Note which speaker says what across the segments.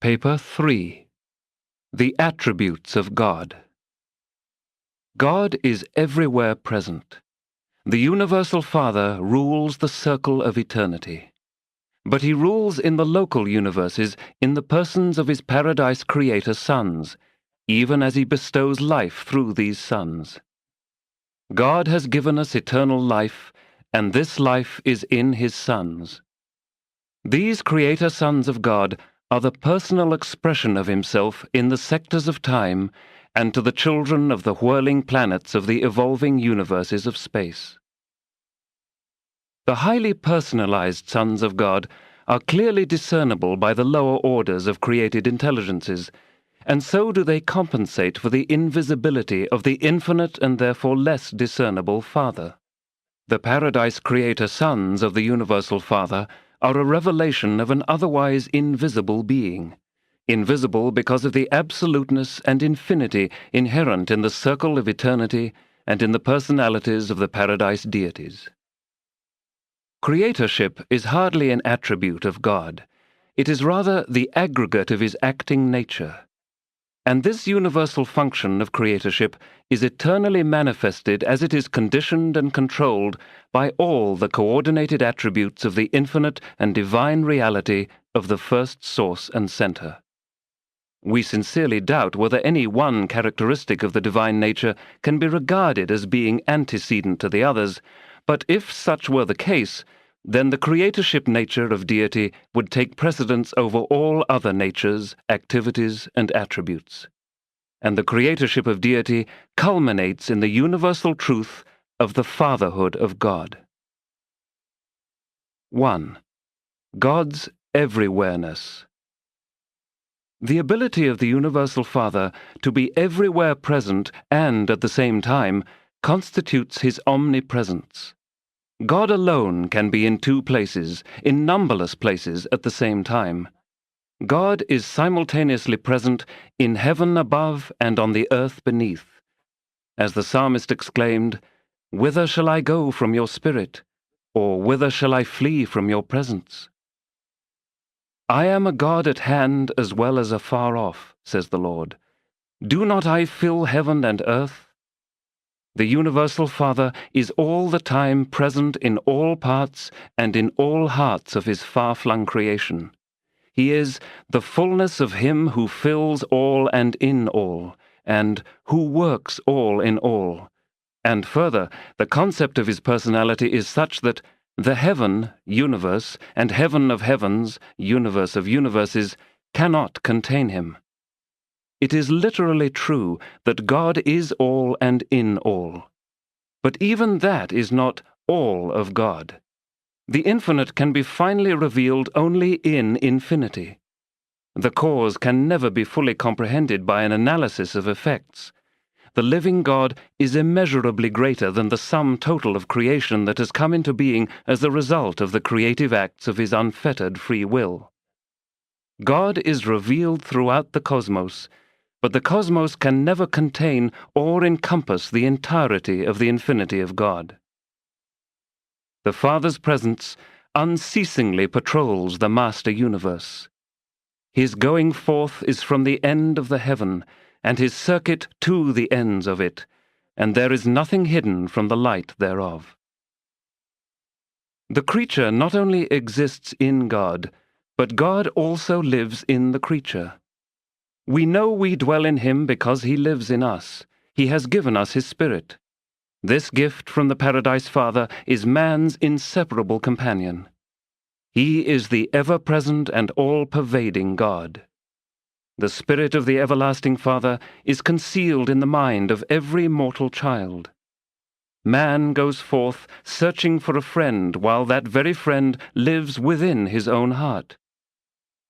Speaker 1: Paper 3. The Attributes of God. God is everywhere present. The Universal Father rules the circle of eternity. But he rules in the local universes in the persons of his paradise creator sons, even as he bestows life through these sons. God has given us eternal life, and this life is in his sons. These creator sons of God are the personal expression of himself in the sectors of time and to the children of the whirling planets of the evolving universes of space. The highly personalized sons of God are clearly discernible by the lower orders of created intelligences, and so do they compensate for the invisibility of the infinite and therefore less discernible Father. The Paradise Creator sons of the Universal Father are a revelation of an otherwise invisible being, invisible because of the absoluteness and infinity inherent in the circle of eternity and in the personalities of the Paradise deities. Creatorship is hardly an attribute of God. It is rather the aggregate of his acting nature. And this universal function of creatorship is eternally manifested as it is conditioned and controlled by all the coordinated attributes of the infinite and divine reality of the first source and center. We sincerely doubt whether any one characteristic of the divine nature can be regarded as being antecedent to the others, but if such were the case, then the creatorship nature of deity would take precedence over all other natures, activities, and attributes. And the creatorship of deity culminates in the universal truth of the fatherhood of God. 1. God's everywhereness. The ability of the Universal Father to be everywhere present and at the same time constitutes his omnipresence. God alone can be in two places, in numberless places at the same time. God is simultaneously present in heaven above and on the earth beneath. As the psalmist exclaimed, "Whither shall I go from your spirit? Or whither shall I flee from your presence?" I am a God at hand as well as afar off, says the Lord. Do not I fill heaven and earth? The Universal Father is all the time present in all parts and in all hearts of his far-flung creation. He is the fullness of him who fills all and in all, and who works all in all. And further, the concept of his personality is such that the heaven, universe, and heaven of heavens, universe of universes, cannot contain him. It is literally true that God is all and in all. But even that is not all of God. The infinite can be finally revealed only in infinity. The cause can never be fully comprehended by an analysis of effects. The living God is immeasurably greater than the sum total of creation that has come into being as the result of the creative acts of his unfettered free will. God is revealed throughout the cosmos, but the cosmos can never contain or encompass the entirety of the infinity of God. The Father's presence unceasingly patrols the master universe. His going forth is from the end of the heaven, and his circuit to the ends of it, and there is nothing hidden from the light thereof. The creature not only exists in God, but God also lives in the creature. We know we dwell in him because he lives in us. He has given us his Spirit. This gift from the Paradise Father is man's inseparable companion. He is the ever-present and all-pervading God. The Spirit of the Everlasting Father is concealed in the mind of every mortal child. Man goes forth searching for a friend while that very friend lives within his own heart.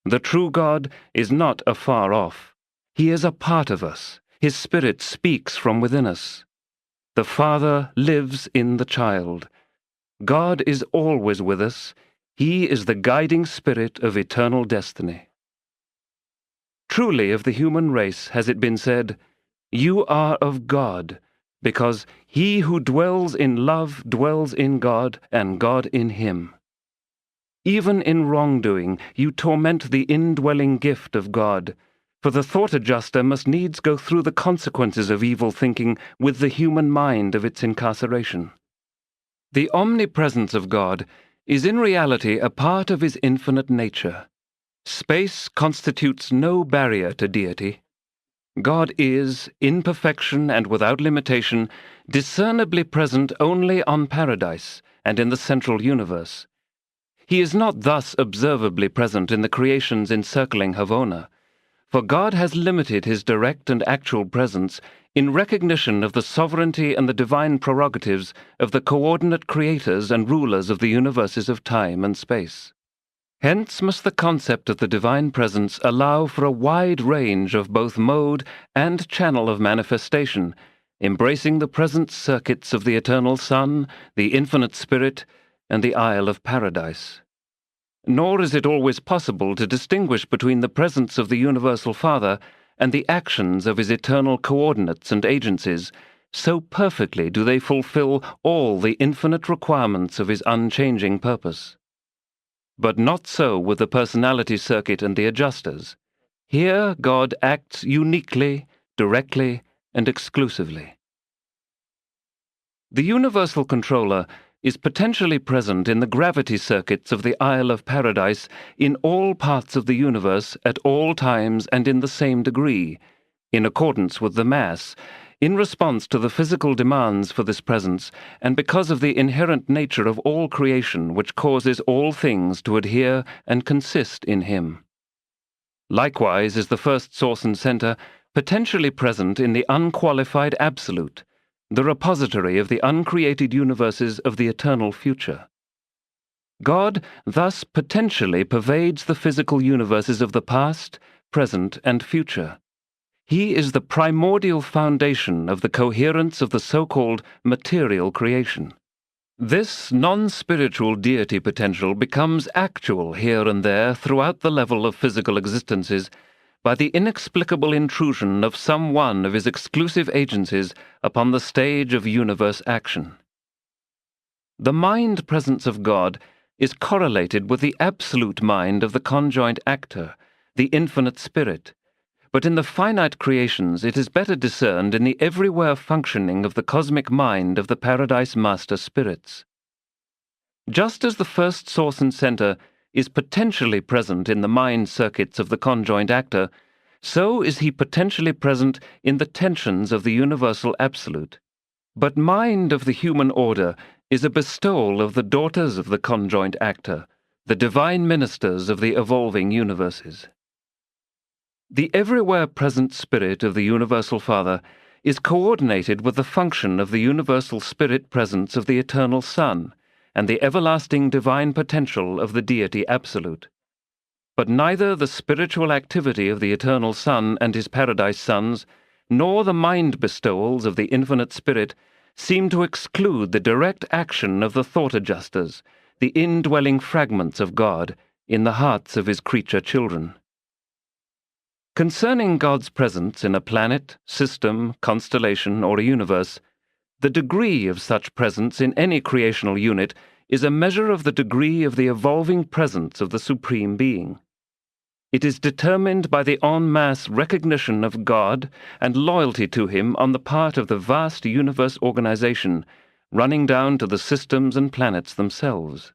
Speaker 1: The true God is not afar off. He is a part of us. His Spirit speaks from within us. The Father lives in the child. God is always with us. He is the guiding spirit of eternal destiny. Truly of the human race has it been said, "You are of God," because he who dwells in love dwells in God and God in him. Even in wrongdoing, you torment the indwelling gift of God, for the thought adjuster must needs go through the consequences of evil thinking with the human mind of its incarceration. The omnipresence of God is in reality a part of his infinite nature. Space constitutes no barrier to deity. God is, in perfection and without limitation, discernibly present only on paradise and in the central universe. He is not thus observably present in the creations encircling Havona, for God has limited his direct and actual presence in recognition of the sovereignty and the divine prerogatives of the coordinate creators and rulers of the universes of time and space. Hence must the concept of the divine presence allow for a wide range of both mode and channel of manifestation, embracing the present circuits of the eternal Son, the infinite Spirit, and the Isle of Paradise. Nor is it always possible to distinguish between the presence of the Universal Father and the actions of his eternal coordinates and agencies, so perfectly do they fulfill all the infinite requirements of his unchanging purpose. But not so with the personality circuit and the adjusters. Here God acts uniquely, directly, and exclusively. The Universal Controller is potentially present in the gravity circuits of the Isle of Paradise in all parts of the universe at all times and in the same degree, in accordance with the mass, in response to the physical demands for this presence, and because of the inherent nature of all creation which causes all things to adhere and consist in him. Likewise is the first source and center potentially present in the unqualified Absolute, the repository of the uncreated universes of the eternal future. God thus potentially pervades the physical universes of the past, present, and future. He is the primordial foundation of the coherence of the so-called material creation. This non-spiritual deity potential becomes actual here and there throughout the level of physical existences by the inexplicable intrusion of some one of his exclusive agencies upon the stage of universe action. The mind presence of God is correlated with the absolute mind of the conjoint actor, the infinite spirit, but in the finite creations it is better discerned in the everywhere functioning of the cosmic mind of the Paradise Master spirits. Just as the first source and center is potentially present in the mind circuits of the conjoint actor, so is he potentially present in the tensions of the universal absolute. But mind of the human order is a bestowal of the daughters of the conjoint actor, the divine ministers of the evolving universes. The everywhere present spirit of the Universal Father is coordinated with the function of the universal spirit presence of the eternal Son, and the everlasting divine potential of the deity absolute. But neither the spiritual activity of the eternal Son and his paradise sons, nor the mind bestowals of the infinite Spirit seem to exclude the direct action of the thought adjusters, the indwelling fragments of God, in the hearts of his creature children. Concerning God's presence in a planet, system, constellation, or a universe, the degree of such presence in any creational unit is a measure of the degree of the evolving presence of the Supreme Being. It is determined by the en masse recognition of God and loyalty to him on the part of the vast universe organization, running down to the systems and planets themselves.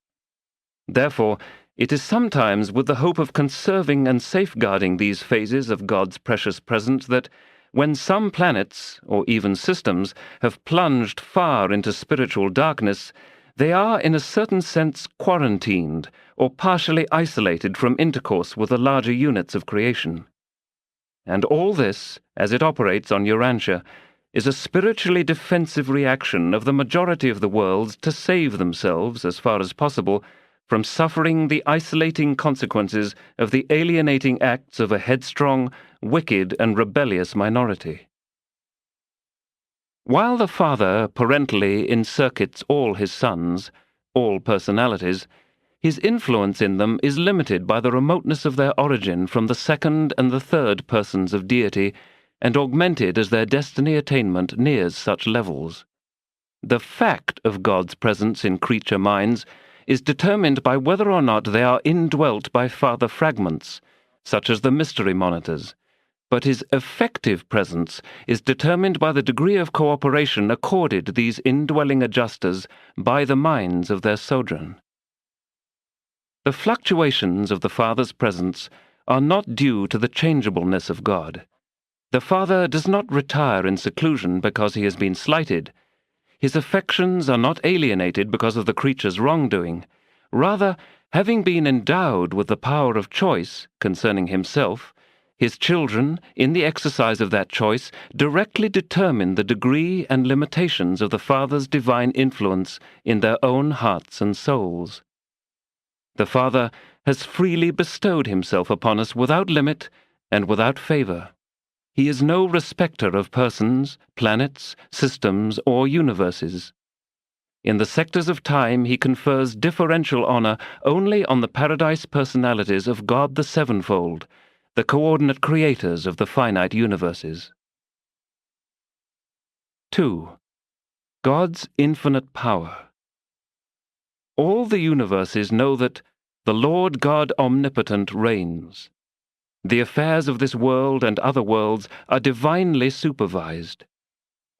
Speaker 1: Therefore, it is sometimes with the hope of conserving and safeguarding these phases of God's precious presence that, when some planets, or even systems, have plunged far into spiritual darkness, they are in a certain sense quarantined or partially isolated from intercourse with the larger units of creation. And all this, as it operates on Urantia, is a spiritually defensive reaction of the majority of the worlds to save themselves, as far as possible, from suffering the isolating consequences of the alienating acts of a headstrong, wicked, and rebellious minority. While the Father parentally encircuits all his sons, all personalities, his influence in them is limited by the remoteness of their origin from the second and the third persons of deity, and augmented as their destiny attainment nears such levels. The fact of God's presence in creature minds is determined by whether or not they are indwelt by Father fragments, such as the mystery monitors, but his effective presence is determined by the degree of cooperation accorded these indwelling adjusters by the minds of their sojourn. The fluctuations of the Father's presence are not due to the changeableness of God. The Father does not retire in seclusion because he has been slighted. His affections are not alienated because of the creature's wrongdoing. Rather, having been endowed with the power of choice concerning himself, his children, in the exercise of that choice, directly determine the degree and limitations of the Father's divine influence in their own hearts and souls. The Father has freely bestowed himself upon us without limit and without favor. He is no respecter of persons, planets, systems, or universes. In the sectors of time, he confers differential honor only on the paradise personalities of God the Sevenfold, the coordinate creators of the finite universes. 2. God's infinite power. All the universes know that the Lord God omnipotent reigns. The affairs of this world and other worlds are divinely supervised.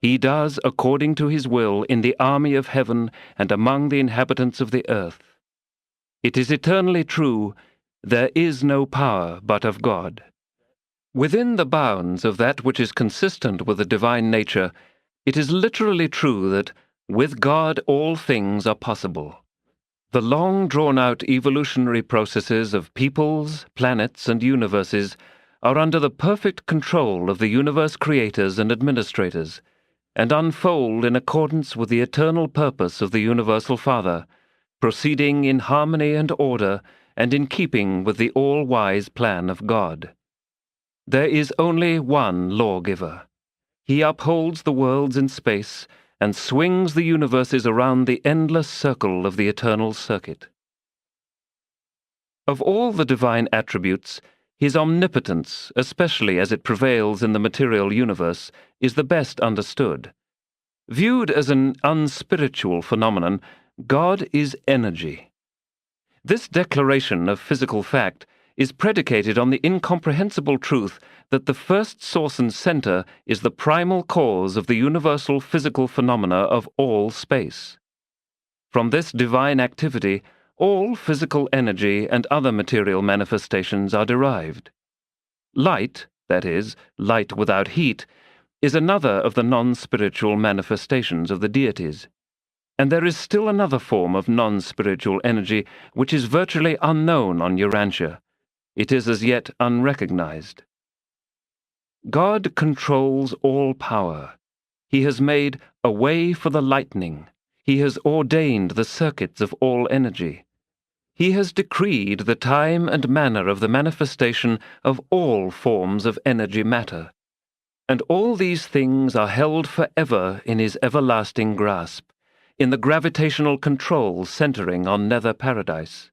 Speaker 1: He does according to his will in the army of heaven and among the inhabitants of the earth. It is eternally true, there is no power but of God. Within the bounds of that which is consistent with the divine nature, it is literally true that with God all things are possible. The long drawn-out evolutionary processes of peoples, planets, and universes are under the perfect control of the universe creators and administrators, and unfold in accordance with the eternal purpose of the Universal Father, proceeding in harmony and order and in keeping with the all-wise plan of God. There is only one lawgiver. He upholds the worlds in space and swings the universes around the endless circle of the eternal circuit. Of all the divine attributes, his omnipotence, especially as it prevails in the material universe, is the best understood. Viewed as an unspiritual phenomenon, God is energy. This declaration of physical fact is predicated on the incomprehensible truth that the first source and center is the primal cause of the universal physical phenomena of all space. From this divine activity, all physical energy and other material manifestations are derived. Light, that is, light without heat, is another of the non-spiritual manifestations of the deities. And there is still another form of non-spiritual energy which is virtually unknown on Urantia. It is as yet unrecognized. God controls all power. He has made a way for the lightning. He has ordained the circuits of all energy. He has decreed the time and manner of the manifestation of all forms of energy matter. And all these things are held forever in his everlasting grasp, in the gravitational control centering on nether paradise.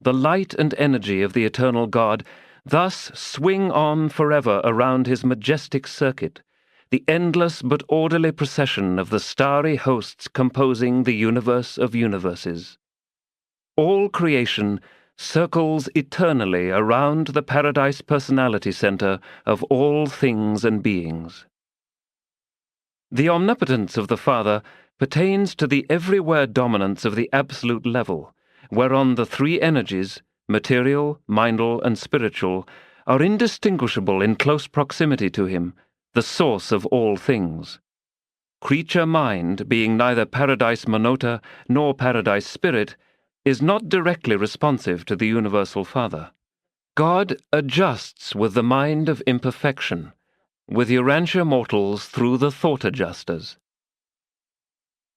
Speaker 1: The light and energy of the eternal God thus swing on forever around his majestic circuit, the endless but orderly procession of the starry hosts composing the universe of universes. All creation circles eternally around the paradise personality center of all things and beings. The omnipotence of the Father pertains to the everywhere dominance of the absolute level, whereon the three energies, material, mindal, and spiritual, are indistinguishable in close proximity to him, the source of all things. Creature mind, being neither paradise monota nor paradise spirit, is not directly responsive to the Universal Father. God adjusts with the mind of imperfection, with Urantia mortals through the thought adjusters.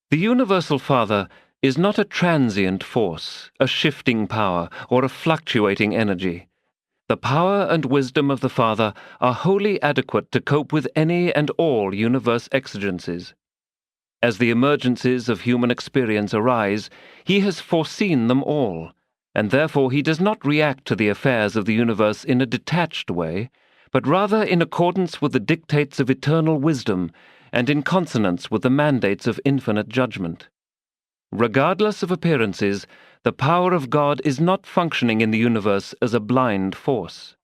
Speaker 1: The Universal Father is not a transient force, a shifting power, or a fluctuating energy. The power and wisdom of the Father are wholly adequate to cope with any and all universe exigencies. As the emergencies of human experience arise, he has foreseen them all, and therefore he does not react to the affairs of the universe in a detached way, but rather in accordance with the dictates of eternal wisdom and in consonance with the mandates of infinite judgment. Regardless of appearances, the power of God is not functioning in the universe as a blind force.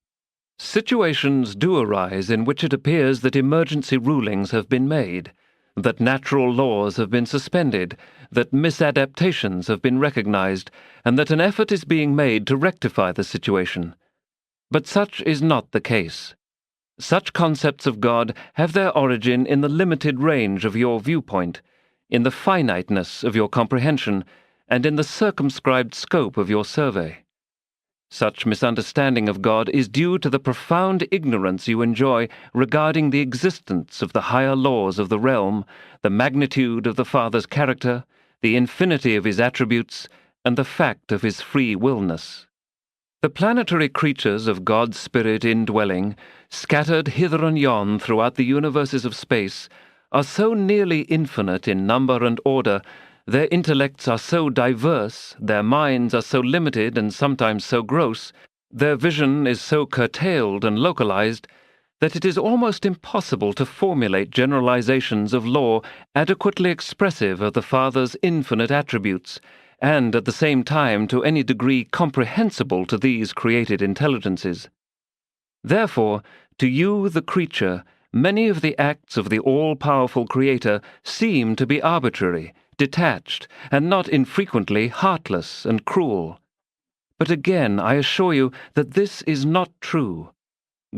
Speaker 1: Situations do arise in which it appears that emergency rulings have been made, that natural laws have been suspended, that misadaptations have been recognized, and that an effort is being made to rectify the situation. But such is not the case. Such concepts of God have their origin in the limited range of your viewpoint, in the finiteness of your comprehension, and in the circumscribed scope of your survey. Such misunderstanding of God is due to the profound ignorance you enjoy regarding the existence of the higher laws of the realm, the magnitude of the Father's character, the infinity of his attributes, and the fact of his free willness. The planetary creatures of God's Spirit indwelling, scattered hither and yon throughout the universes of space, are so nearly infinite in number and order, their intellects are so diverse, their minds are so limited and sometimes so gross, their vision is so curtailed and localized, that it is almost impossible to formulate generalizations of law adequately expressive of the Father's infinite attributes, and at the same time to any degree comprehensible to these created intelligences. Therefore, to you, the creature, many of the acts of the all-powerful Creator seem to be arbitrary, detached, and not infrequently heartless and cruel. But again, I assure you that this is not true.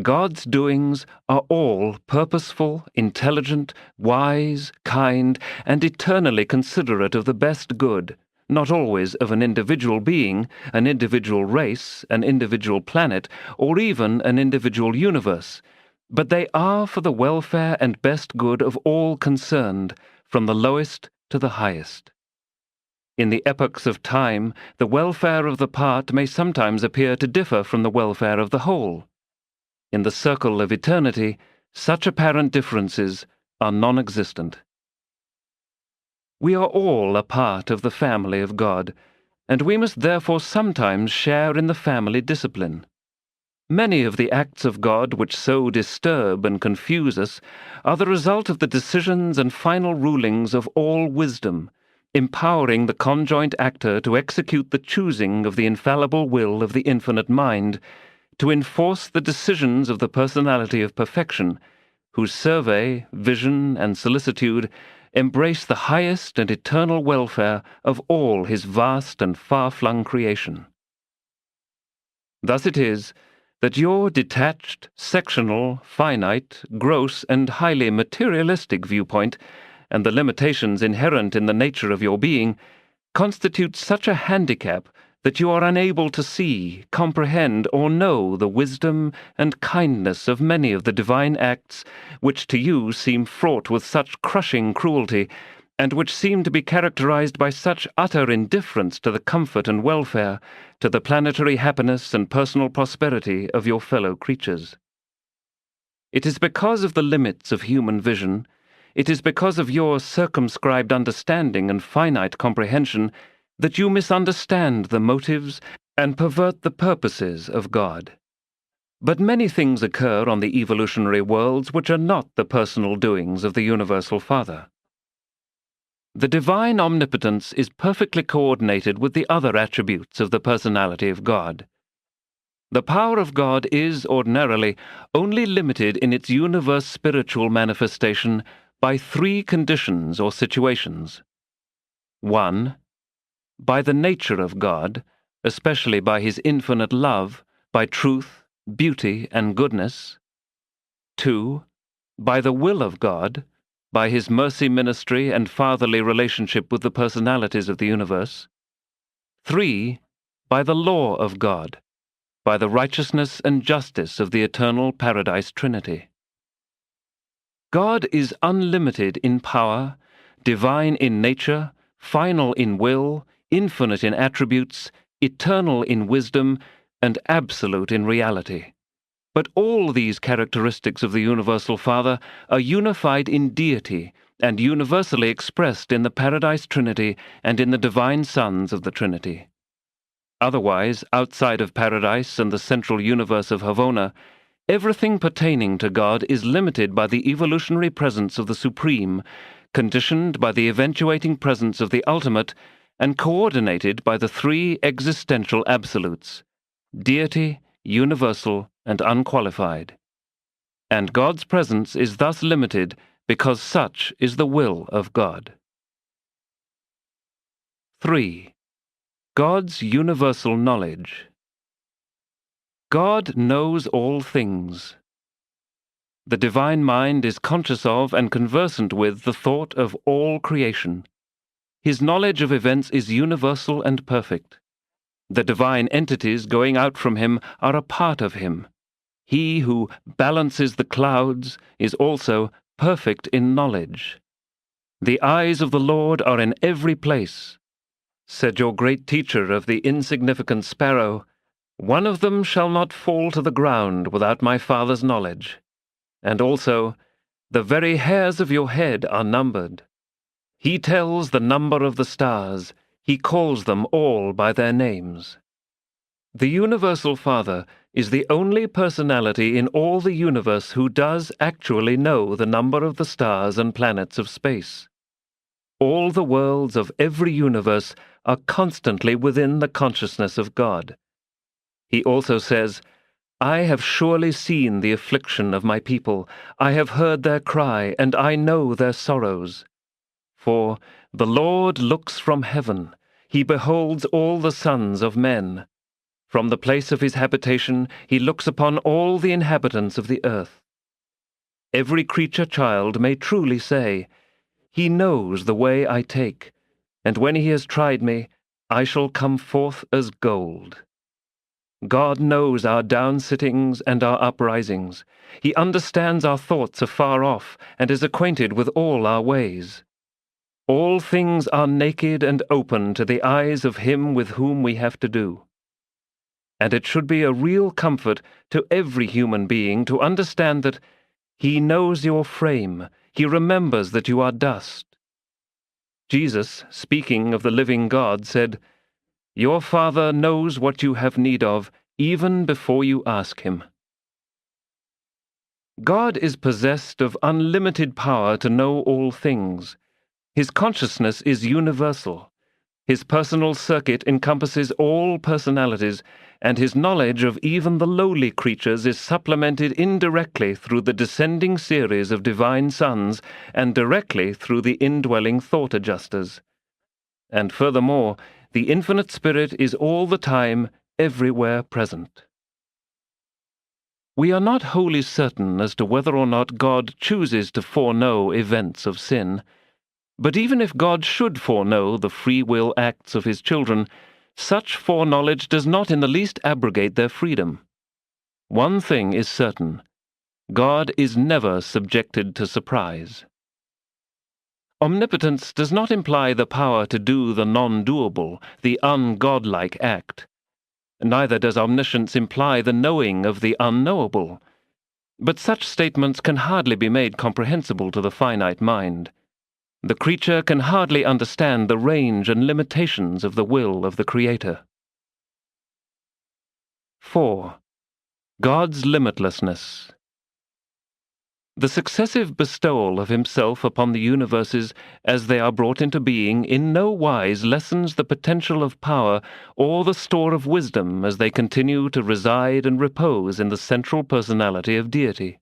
Speaker 1: God's doings are all purposeful, intelligent, wise, kind, and eternally considerate of the best good, not always of an individual being, an individual race, an individual planet, or even an individual universe, but they are for the welfare and best good of all concerned, from the lowest to the highest. In the epochs of time, the welfare of the part may sometimes appear to differ from the welfare of the whole. In the circle of eternity, such apparent differences are non-existent. We are all a part of the family of God, and we must therefore sometimes share in the family discipline. Many of the acts of God which so disturb and confuse us are the result of the decisions and final rulings of all wisdom, empowering the conjoint actor to execute the choosing of the infallible will of the infinite mind, to enforce the decisions of the personality of perfection, whose survey, vision, and solicitude embrace the highest and eternal welfare of all his vast and far-flung creation. Thus it is that your detached, sectional, finite, gross, and highly materialistic viewpoint, and the limitations inherent in the nature of your being, constitute such a handicap that you are unable to see, comprehend, or know the wisdom and kindness of many of the divine acts which to you seem fraught with such crushing cruelty, and which seem to be characterized by such utter indifference to the comfort and welfare, to the planetary happiness and personal prosperity of your fellow creatures. It is because of the limits of human vision, it is because of your circumscribed understanding and finite comprehension, that you misunderstand the motives and pervert the purposes of God. But many things occur on the evolutionary worlds which are not the personal doings of the Universal Father. The divine omnipotence is perfectly coordinated with the other attributes of the personality of God. The power of God is, ordinarily, only limited in its universe spiritual manifestation by three conditions or situations. 1. By the nature of God, especially by his infinite love, by truth, beauty, and goodness. 2. By the will of God, by his mercy ministry and fatherly relationship with the personalities of the universe. 3. By the law of God, by the righteousness and justice of the eternal Paradise Trinity. God is unlimited in power, divine in nature, final in will, infinite in attributes, eternal in wisdom, and absolute in reality. But all these characteristics of the Universal Father are unified in deity and universally expressed in the Paradise Trinity and in the divine sons of the Trinity. Otherwise, outside of Paradise and the central universe of Havona, everything pertaining to God is limited by the evolutionary presence of the Supreme, conditioned by the eventuating presence of the Ultimate, and coordinated by the three existential absolutes: deity, universal, and unqualified. And God's presence is thus limited because such is the will of God. 3. God's universal knowledge. God knows all things. The divine mind is conscious of and conversant with the thought of all creation. His knowledge of events is universal and perfect. The divine entities going out from him are a part of him. He who balances the clouds is also perfect in knowledge. The eyes of the Lord are in every place. Said your great teacher of the insignificant sparrow, "One of them shall not fall to the ground without my Father's knowledge." And also, "The very hairs of your head are numbered." He tells the number of the stars. He calls them all by their names. The Universal Father is the only personality in all the universe who does actually know the number of the stars and planets of space. All the worlds of every universe are constantly within the consciousness of God. He also says, "I have surely seen the affliction of my people. I have heard their cry, and I know their sorrows. For the Lord looks from heaven. He beholds all the sons of men. From the place of his habitation he looks upon all the inhabitants of the earth." Every creature child may truly say, "He knows the way I take, and when he has tried me, I shall come forth as gold." God knows our down-sittings and our uprisings. He understands our thoughts afar off, and is acquainted with all our ways. All things are naked and open to the eyes of him with whom we have to do. And it should be a real comfort to every human being to understand that he knows your frame. He remembers that you are dust. Jesus, speaking of the living God, said, "Your Father knows what you have need of, even before you ask him." God is possessed of unlimited power to know all things. His consciousness is universal. His personal circuit encompasses all personalities, and his knowledge of even the lowly creatures is supplemented indirectly through the descending series of divine sons and directly through the indwelling thought adjusters. And furthermore, the infinite spirit is all the time, everywhere present. We are not wholly certain as to whether or not God chooses to foreknow events of sin. But even if God should foreknow the free will acts of his children, such foreknowledge does not in the least abrogate their freedom. One thing is certain: God is never subjected to surprise. Omnipotence does not imply the power to do the non-doable, the ungodlike act. Neither does omniscience imply the knowing of the unknowable. But such statements can hardly be made comprehensible to the finite mind. The creature can hardly understand the range and limitations of the will of the Creator. 4. God's limitlessness. The successive bestowal of himself upon the universes as they are brought into being in no wise lessens the potential of power or the store of wisdom as they continue to reside and repose in the central personality of deity.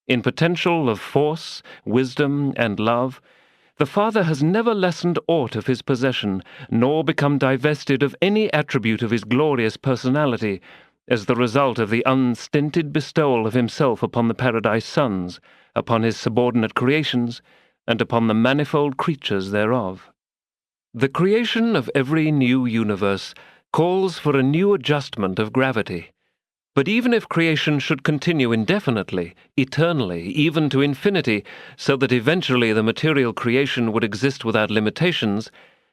Speaker 1: In potential of force, wisdom, and love, the Father has never lessened aught of his possession, nor become divested of any attribute of his glorious personality, as the result of the unstinted bestowal of himself upon the paradise sons, upon his subordinate creations, and upon the manifold creatures thereof. The creation of every new universe calls for a new adjustment of gravity. But even if creation should continue indefinitely, eternally, even to infinity, so that eventually the material creation would exist without limitations,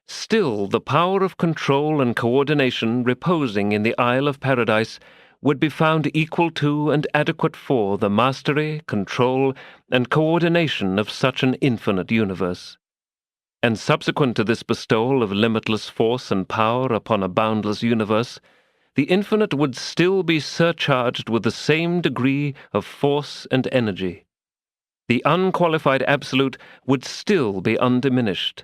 Speaker 1: still the power of control and coordination reposing in the Isle of Paradise would be found equal to and adequate for the mastery, control, and coordination of such an infinite universe. And subsequent to this bestowal of limitless force and power upon a boundless universe, the infinite would still be surcharged with the same degree of force and energy. The unqualified absolute would still be undiminished.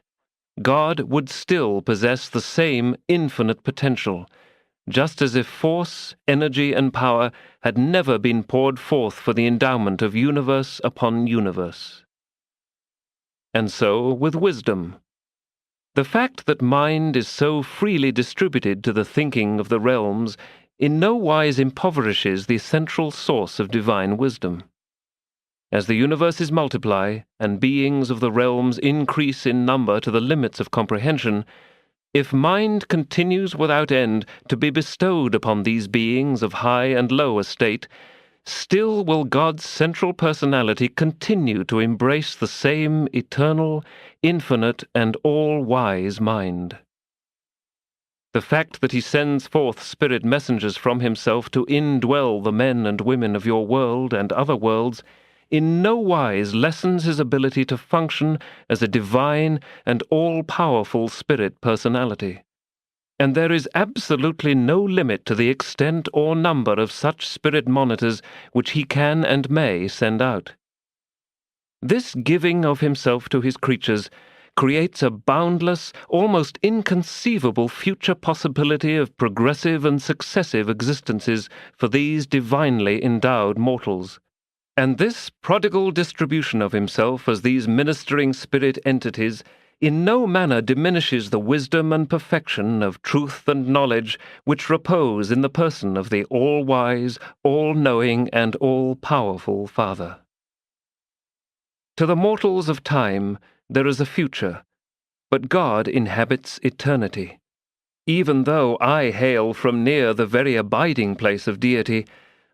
Speaker 1: God would still possess the same infinite potential, just as if force, energy, and power had never been poured forth for the endowment of universe upon universe. And so with wisdom. The fact that mind is so freely distributed to the thinking of the realms in no wise impoverishes the central source of divine wisdom. As the universes multiply, and beings of the realms increase in number to the limits of comprehension, if mind continues without end to be bestowed upon these beings of high and low estate, still will God's central personality continue to embrace the same eternal, infinite, and all-wise mind. The fact that he sends forth spirit messengers from himself to indwell the men and women of your world and other worlds in no wise lessens his ability to function as a divine and all-powerful spirit personality. And there is absolutely no limit to the extent or number of such spirit monitors which he can and may send out. This giving of himself to his creatures creates a boundless, almost inconceivable future possibility of progressive and successive existences for these divinely endowed mortals. And this prodigal distribution of himself as these ministering spirit entities in no manner diminishes the wisdom and perfection of truth and knowledge which repose in the person of the all-wise, all-knowing, and all-powerful Father. To the mortals of time there is a future, but God inhabits eternity. Even though I hail from near the very abiding place of deity,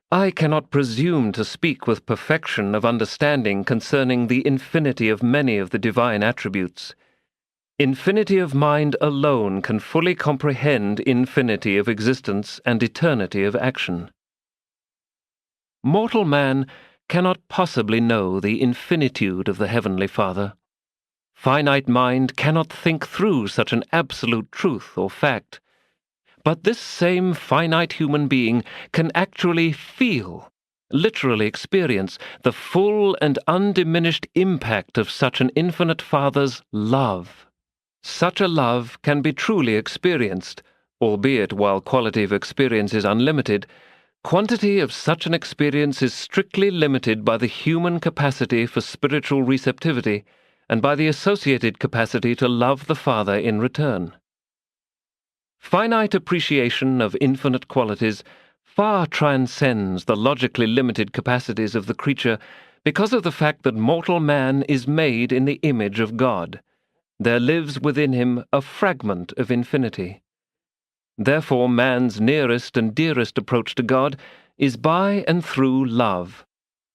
Speaker 1: I cannot presume to speak with perfection of understanding concerning the infinity of many of the divine attributes. Infinity of mind alone can fully comprehend infinity of existence and eternity of action. Mortal man cannot possibly know the infinitude of the Heavenly Father. Finite mind cannot think through such an absolute truth or fact. But this same finite human being can actually feel, literally experience, the full and undiminished impact of such an infinite Father's love. Such a love can be truly experienced, albeit while quality of experience is unlimited, quantity of such an experience is strictly limited by the human capacity for spiritual receptivity and by the associated capacity to love the Father in return. Finite appreciation of infinite qualities far transcends the logically limited capacities of the creature because of the fact that mortal man is made in the image of God. There lives within him a fragment of infinity. Therefore man's nearest and dearest approach to God is by and through love,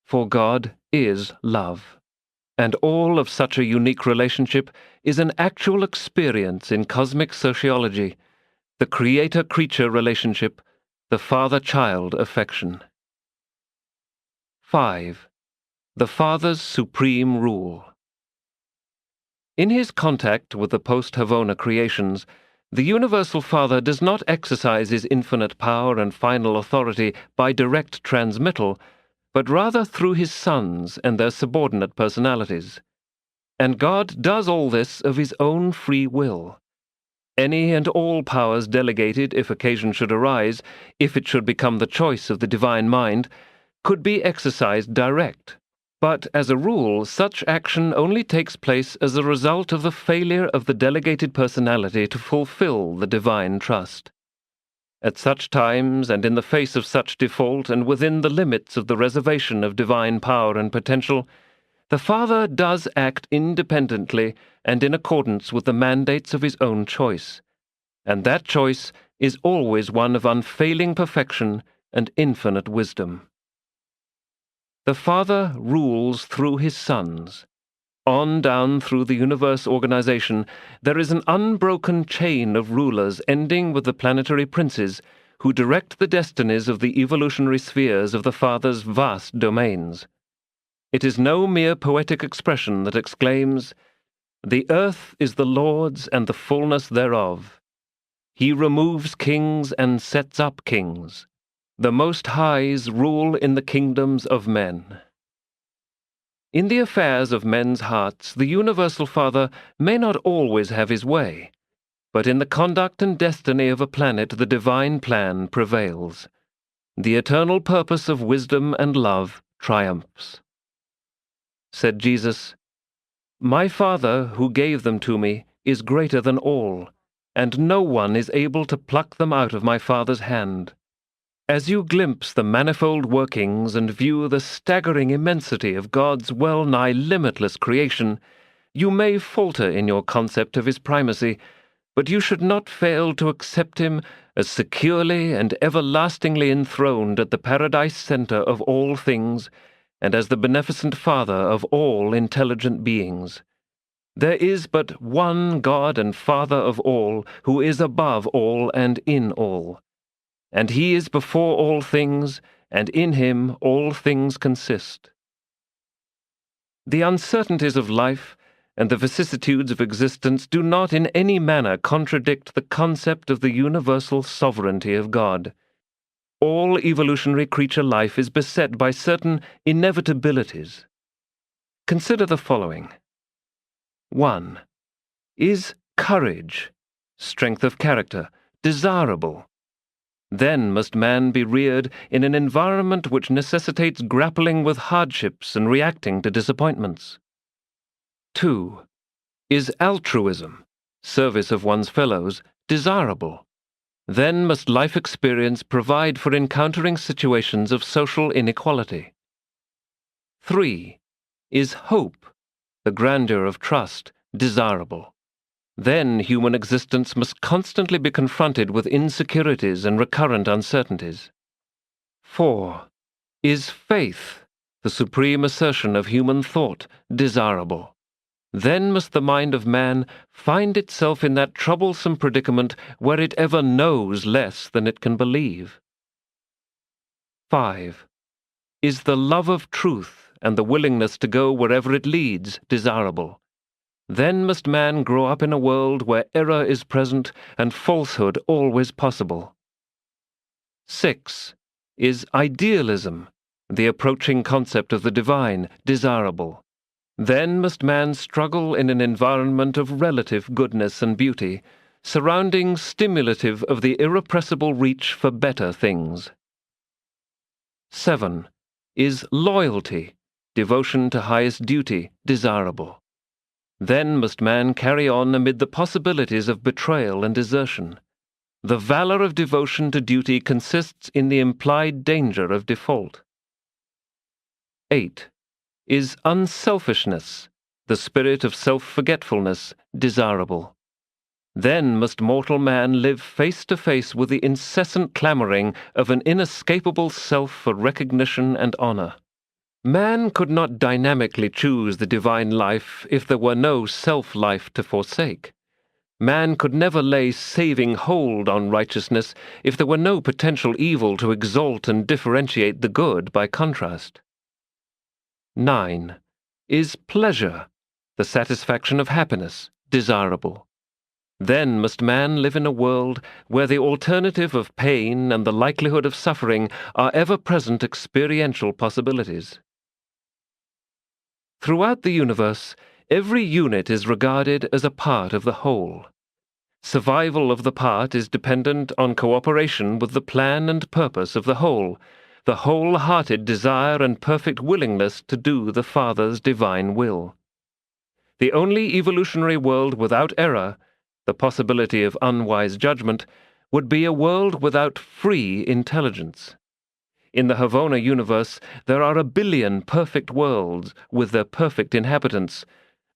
Speaker 1: for God is love. And all of such a unique relationship is an actual experience in cosmic sociology, the creator-creature relationship, the father-child affection. 5. The Father's supreme rule. In his contact with the post-Havona creations, the Universal Father does not exercise his infinite power and final authority by direct transmittal, but rather through his sons and their subordinate personalities. And God does all this of his own free will. Any and all powers delegated, if occasion should arise, if it should become the choice of the divine mind, could be exercised direct. But, as a rule, such action only takes place as a result of the failure of the delegated personality to fulfill the divine trust. At such times, and in the face of such default, and within the limits of the reservation of divine power and potential, the Father does act independently and in accordance with the mandates of his own choice, and that choice is always one of unfailing perfection and infinite wisdom. The Father rules through his sons. On down through the universe organization, there is an unbroken chain of rulers ending with the planetary princes who direct the destinies of the evolutionary spheres of the Father's vast domains. It is no mere poetic expression that exclaims, "The earth is the Lord's and the fullness thereof. He removes kings and sets up kings. The Most High's rule in the kingdoms of men." In the affairs of men's hearts, the Universal Father may not always have his way, but in the conduct and destiny of a planet the divine plan prevails. The eternal purpose of wisdom and love triumphs. Said Jesus, "My Father, who gave them to me, is greater than all, and no one is able to pluck them out of my Father's hand. As you glimpse the manifold workings and view the staggering immensity of God's well-nigh limitless creation, you may falter in your concept of his primacy, but you should not fail to accept him as securely and everlastingly enthroned at the paradise center of all things, and as the beneficent Father of all intelligent beings. There is but one God and Father of all, who is above all and in all. And he is before all things, and in him all things consist." The uncertainties of life and the vicissitudes of existence do not in any manner contradict the concept of the universal sovereignty of God. All evolutionary creature life is beset by certain inevitabilities. Consider the following. 1. Is courage, strength of character, desirable? Then must man be reared in an environment which necessitates grappling with hardships and reacting to disappointments. 2. Is altruism, service of one's fellows, desirable? Then must life experience provide for encountering situations of social inequality. 3. Is hope, the grandeur of trust, desirable? Then human existence must constantly be confronted with insecurities and recurrent uncertainties. 4. Is faith, the supreme assertion of human thought, desirable? Then must the mind of man find itself in that troublesome predicament where it ever knows less than it can believe. 5. Is the love of truth and the willingness to go wherever it leads desirable? Then must man grow up in a world where error is present and falsehood always possible. 6. Is idealism, the approaching concept of the divine, desirable? Then must man struggle in an environment of relative goodness and beauty, surrounding stimulative of the irrepressible reach for better things. 7. Is loyalty, devotion to highest duty, desirable? Then must man carry on amid the possibilities of betrayal and desertion. The valor of devotion to duty consists in the implied danger of default. 8. Is unselfishness, the spirit of self-forgetfulness, desirable? Then must mortal man live face to face with the incessant clamoring of an inescapable self for recognition and honor. Man could not dynamically choose the divine life if there were no self-life to forsake. Man could never lay saving hold on righteousness if there were no potential evil to exalt and differentiate the good by contrast. 9. Is pleasure, the satisfaction of happiness, desirable? Then must man live in a world where the alternative of pain and the likelihood of suffering are ever-present experiential possibilities. Throughout the universe, every unit is regarded as a part of the whole. Survival of the part is dependent on cooperation with the plan and purpose of the wholehearted desire and perfect willingness to do the Father's divine will. The only evolutionary world without error, the possibility of unwise judgment, would be a world without free intelligence. In the Havona universe, there are 1 billion perfect worlds with their perfect inhabitants,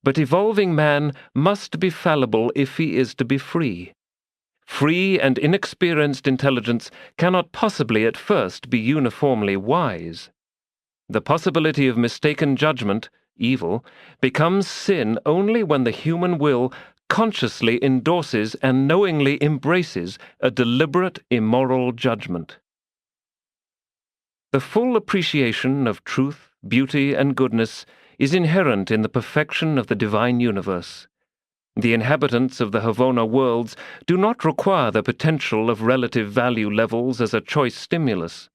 Speaker 1: but evolving man must be fallible if he is to be free. Free and inexperienced intelligence cannot possibly at first be uniformly wise. The possibility of mistaken judgment, evil, becomes sin only when the human will consciously endorses and knowingly embraces a deliberate immoral judgment. The full appreciation of truth, beauty, and goodness is inherent in the perfection of the divine universe. The inhabitants of the Havona worlds do not require the potential of relative value levels as a choice stimulus.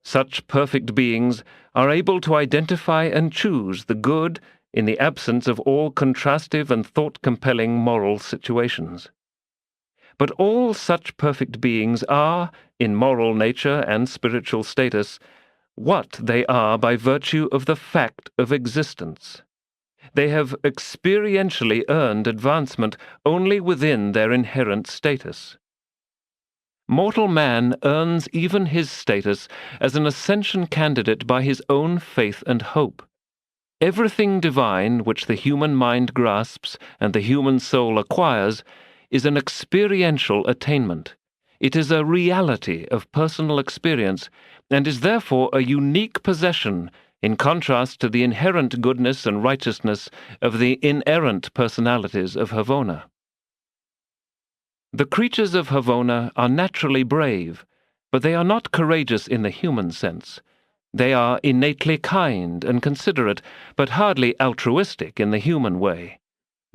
Speaker 1: Such perfect beings are able to identify and choose the good in the absence of all contrastive and thought-compelling moral situations. But all such perfect beings are, in moral nature and spiritual status, what they are by virtue of the fact of existence. They have experientially earned advancement only within their inherent status. Mortal man earns even his status as an ascension candidate by his own faith and hope. Everything divine which the human mind grasps and the human soul acquires is an experiential attainment. It is a reality of personal experience and is therefore a unique possession in contrast to the inherent goodness and righteousness of the inerrant personalities of Havona. The creatures of Havona are naturally brave, but they are not courageous in the human sense. They are innately kind and considerate, but hardly altruistic in the human way.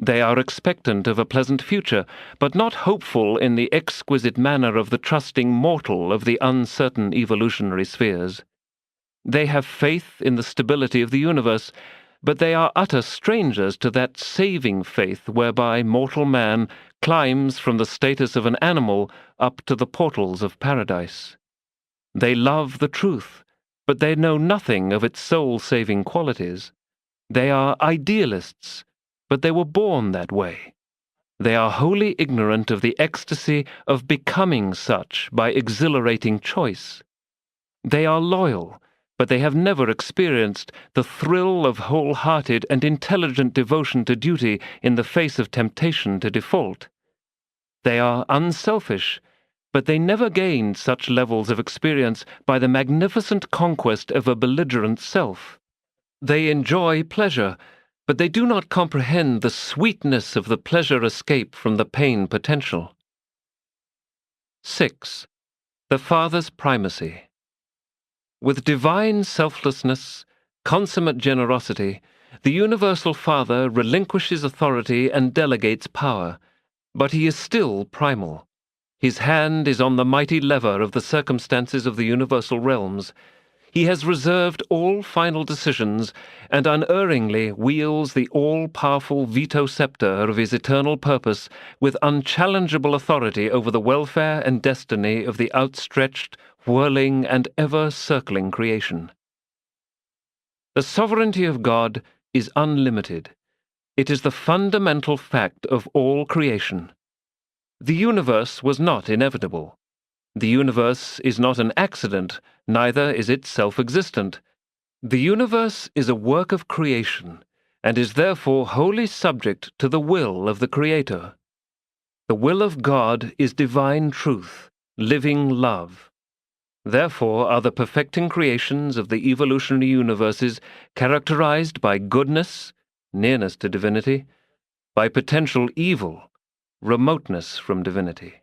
Speaker 1: They are expectant of a pleasant future, but not hopeful in the exquisite manner of the trusting mortal of the uncertain evolutionary spheres. They have faith in the stability of the universe, but they are utter strangers to that saving faith whereby mortal man climbs from the status of an animal up to the portals of paradise. They love the truth, but they know nothing of its soul-saving qualities. They are idealists, but they were born that way. They are wholly ignorant of the ecstasy of becoming such by exhilarating choice. They are loyal, but they have never experienced the thrill of wholehearted and intelligent devotion to duty in the face of temptation to default. They are unselfish, but they never gained such levels of experience by the magnificent conquest of a belligerent self. They enjoy pleasure, but they do not comprehend the sweetness of the pleasure escape from the pain potential. 6. The Father's primacy. With divine selflessness, consummate generosity, the Universal Father relinquishes authority and delegates power, but he is still primal. His hand is on the mighty lever of the circumstances of the universal realms. He has reserved all final decisions and unerringly wields the all-powerful veto scepter of his eternal purpose with unchallengeable authority over the welfare and destiny of the outstretched, whirling, and ever-circling creation. The sovereignty of God is unlimited. It is the fundamental fact of all creation. The universe was not inevitable. The universe is not an accident, neither is it self-existent. The universe is a work of creation, and is therefore wholly subject to the will of the Creator. The will of God is divine truth, living love. Therefore are the perfecting creations of the evolutionary universes characterized by goodness, nearness to divinity, by potential evil, remoteness from divinity.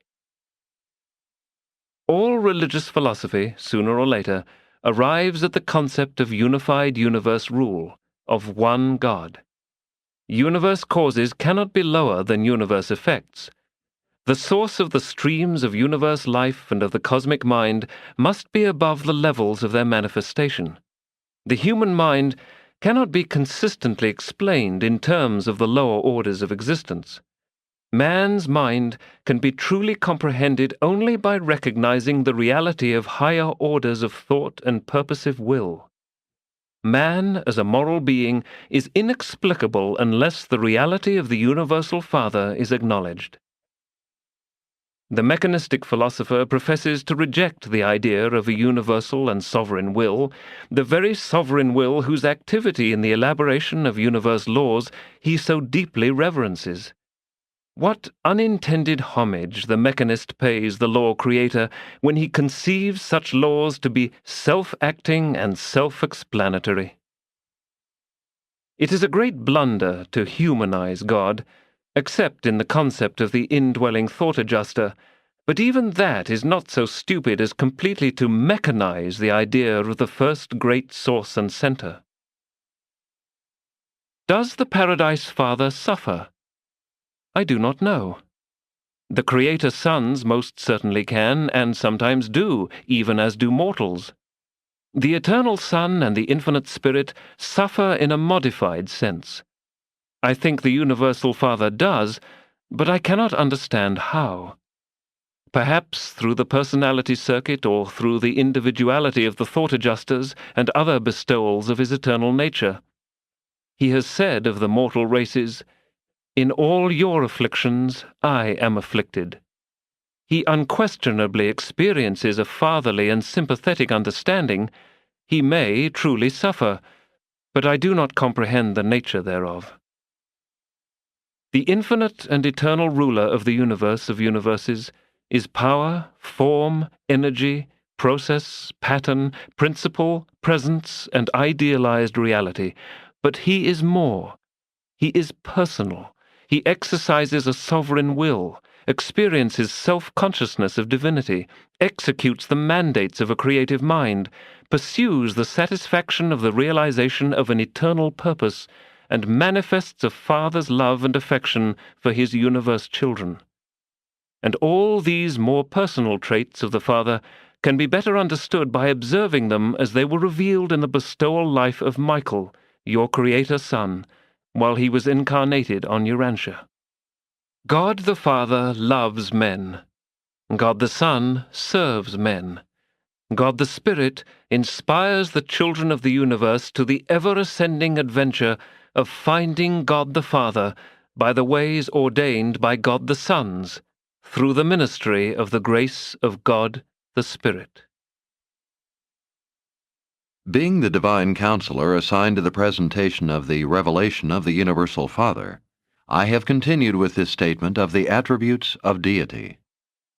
Speaker 1: All religious philosophy, sooner or later, arrives at the concept of unified universe rule, of one God. Universe causes cannot be lower than universe effects. The source of the streams of universe life and of the cosmic mind must be above the levels of their manifestation. The human mind cannot be consistently explained in terms of the lower orders of existence. Man's mind can be truly comprehended only by recognizing the reality of higher orders of thought and purposive will. Man, as a moral being, is inexplicable unless the reality of the Universal Father is acknowledged. The mechanistic philosopher professes to reject the idea of a universal and sovereign will, the very sovereign will whose activity in the elaboration of universe laws he so deeply reverences. What unintended homage the mechanist pays the law creator when he conceives such laws to be self-acting and self-explanatory. It is a great blunder to humanize God, except in the concept of the indwelling thought adjuster, but even that is not so stupid as completely to mechanize the idea of the first great source and center. Does the Paradise Father suffer? I do not know. The Creator sons most certainly can, and sometimes do, even as do mortals. The eternal Son and the infinite Spirit suffer in a modified sense. I think the Universal Father does, but I cannot understand how. Perhaps through the personality circuit or through the individuality of the thought adjusters and other bestowals of his eternal nature. He has said of the mortal races, "In all your afflictions I am afflicted." He unquestionably experiences a fatherly and sympathetic understanding. He may truly suffer, but I do not comprehend the nature thereof. The infinite and eternal ruler of the universe of universes is power, form, energy, process, pattern, principle, presence, and idealized reality. But he is more. He is personal. He exercises a sovereign will, experiences self-consciousness of divinity, executes the mandates of a creative mind, pursues the satisfaction of the realization of an eternal purpose, and manifests a father's love and affection for his universe children. And all these more personal traits of the Father can be better understood by observing them as they were revealed in the bestowal life of Michael, your Creator Son, while he was incarnated on Urantia. God the Father loves men. God the Son serves men. God the Spirit inspires the children of the universe to the ever-ascending adventure of finding God the Father by the ways ordained by God the Sons, through the ministry of the grace of God the Spirit.
Speaker 2: Being the divine counselor assigned to the presentation of the revelation of the Universal Father, I have continued with this statement of the attributes of deity.